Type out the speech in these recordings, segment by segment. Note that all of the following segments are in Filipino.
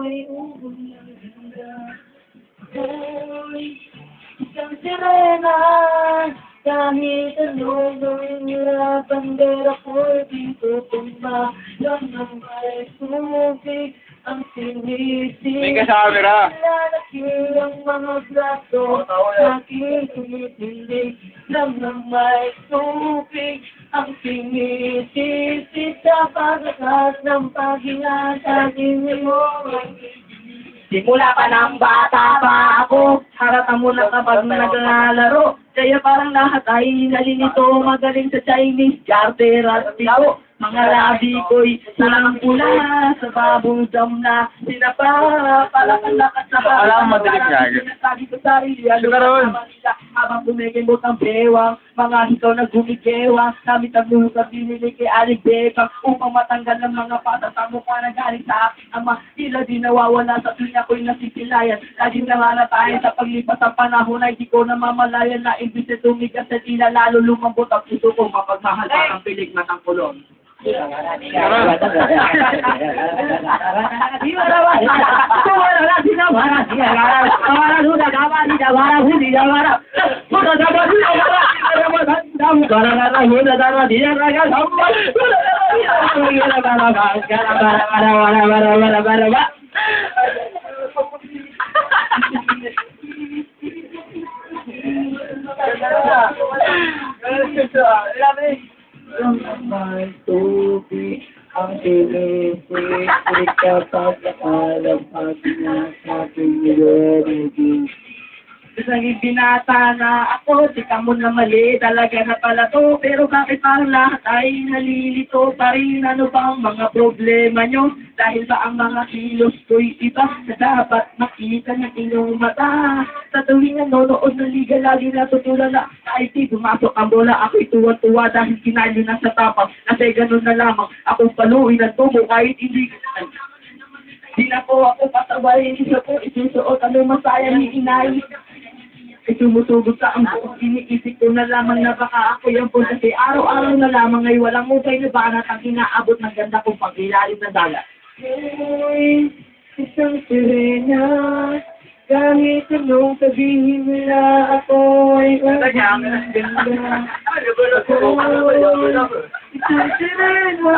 ako'y uulan. Ako'y isang sirena, kahit anong gawin nila, bandera ko'y di tutumba. Lang ng may sumubig ang sinisig. May kasamera. Lalaki ang mga braso, aking tumitindig. Lang ng may sumubig ang sinisig. Sa paglakas ng paghinga sa aking simula pa ng bata pa ako, harata mo na kapag naglalaro. Kaya parang lahat ay nalilito, magaling sa Chinese, garter at tito. Mga labi ko'y pulang-pula, sa babudam na sinapa, palakang lakas na ba? Alam mo, madilig niya. Sinasabi ko sarili, ano Sugaron. habang kumikimot ang bewang, mga hikaw na gumigewang, namit ang lusa, binili kay Aling Bebang, upang matanggal ng mga patatang mukha na galing sa aking ama. Tila di nawawala sa tunya ko'y nasisilayan, laging nanganatayan sa paglipas ng panahon ay di ko namamalayan na imbis na tumigas sa tila lalo lumambot ang puso ko mapagmahal pa ang pilig matang kulong. May tubig ang sinisig, kapag nakalang pagina sa aking nilorigin. Isang binata na ako, di ka mo na mali, talaga na pala to, pero bakit parang lahat ay nalilito pa rin? Ano ba ang mga problema nyo? Dahil ba ang mga kilos ko'y iba na dapat makita ng inyong mata? Sa tuwing nanonood ng liga, lagi natutulan na kahit di pumasok ang bola, ako'y tuwa-tuwa dahil kinalyo na sa tapang. Kasi ganun na lamang, akong paluin at tubo kahit hindi di na po ako pasawayin, isa po isusuot, ano masaya ni inay. Sumusugot sa ang buong iniisip ko na lamang na baka ako yung po kasi araw-araw na lamang ay walang upay na banat ang inaabot ng ganda kong pag-ilalim na dagat. Hey, isang sirena, kahit anong sabihin nila ako ay walang ganda. Isang sirena,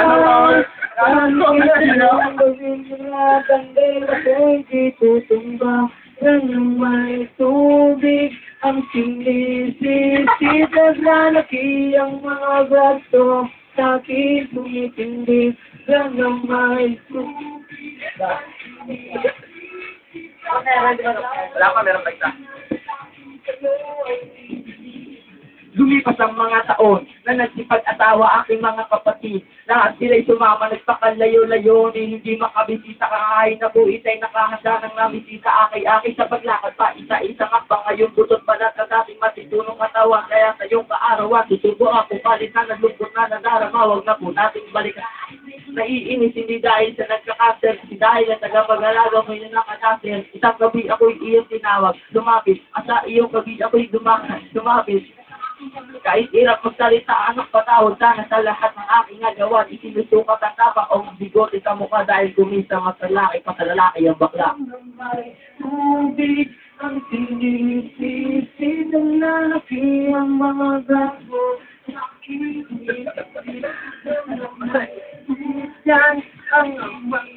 kahit anong sabihin nila, bandera ko'y di tutumba. Nang may tubig ang sinisisi, naglalaki ang mga braso, sa akin tumitindi, nang may tubig. Wala pa, meron pa isa. Lumipas ang mga taon na nagsipag-atawa aking mga kapatid. Lahat sila'y sumama, nagpakalayo-layo, hindi makabisita kakain na buhit ay nakahanda ng nabisita aki-aki sa paglakad pa. Isa-isa nga pa ngayong butot balat na dating matitunong katawan. Kaya sa iyong kaarawan, tutubo ako palit na naglungkot na nadarama. Huwag na po nating balikan. Naiinis hindi dahil sa nagkakaser, hindi dahil sa tagapag-alaga mo yung nakakaser. Isang gabi ako'y iyong tinawag, lumapit. Asa iyong gabi ako'y lumapit. Kahit hirap magsalita, anong patawag sana sa lahat ng aking nagawa. Isinusukat ang tapa o bigote sa mukha dahil kumisa mas lalaki pa sa lalaki ang bakla. Tubig ang sinisisi ng lalaki ang mga gago. Yan ang mga